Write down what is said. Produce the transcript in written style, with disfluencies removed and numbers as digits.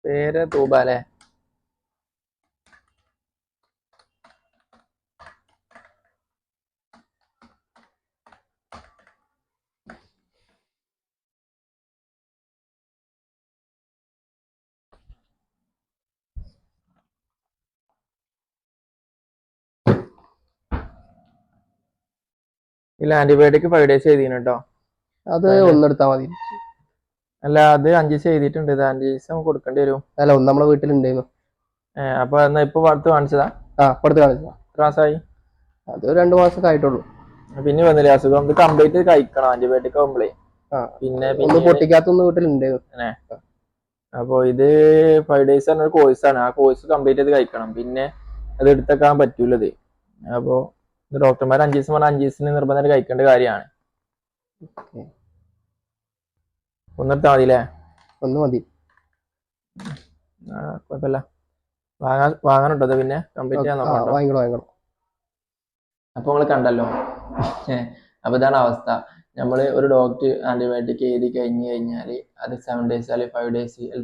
പേര് തൂബ അല്ലേ? ഇല്ല, ആന്റിബയോട്ടിക് 5 days എഴുതിന് കേട്ടോ. അത് ഒന്നെടുത്താൽ മതി. അല്ല, അത് 5 ദിവസം എഴുതിയിട്ടുണ്ട്. ഇത് 5 ദിവസം കൊടുക്കേണ്ടി വരും. അല്ല, ഒന്ന് നമ്മളെ വീട്ടിലുണ്ടായിരുന്നു. അപ്പൊ എന്നാ ഇപ്പൊ അടുത്ത് കാണിച്ചതാ? അടുത്ത് കാണിച്ചതാ. എത്ര മാസമായി? അത് 2 മാസമൊക്കെ ആയിട്ടുള്ളൂ. പിന്നെ വന്നില്ലേ അസുഖം? ഇത് കംപ്ലീറ്റ് കഴിക്കണം ആന്റിബയോട്ടിക് ആകുമ്പോഴേ. പിന്നെ ഒന്ന് പൊട്ടിക്കാത്തൊന്ന് വീട്ടിലുണ്ടായിരുന്നു. അപ്പൊ ഇത് 5 days പറഞ്ഞ കോഴ്സ് ആണ്. ആ കോഴ്സ് കംപ്ലീറ്റ് ചെയ്ത് കഴിക്കണം. പിന്നെ അത് എടുത്തേക്കാൻ പറ്റൂലത്. അപ്പൊ ഡോക്ടർമാർ 5 ദിവസം പറഞ്ഞാൽ 5 ദിവസത്തിന് നിർബന്ധമായിട്ട് കഴിക്കേണ്ട കാര്യമാണ്. ഒന്നെടുത്താൽ മതി അല്ലേ? ഒന്ന് മതി. കുഴപ്പമില്ല. വാങ്ങാനുണ്ടോ പിന്നെ കംപ്ലീറ്റ് ചെയ്യാൻ നോക്കാം. വാങ്ങിക്കണം. അപ്പൊ നമ്മൾ കണ്ടല്ലോ. അപ്പൊ ഇതാണ് അവസ്ഥ. നമ്മൾ ഒരു ഡോക്ടർ ആന്റിബയോട്ടിക് എഴുതി കഴിഞ്ഞാൽ അത് 7 days അല്ലെങ്കിൽ 5 days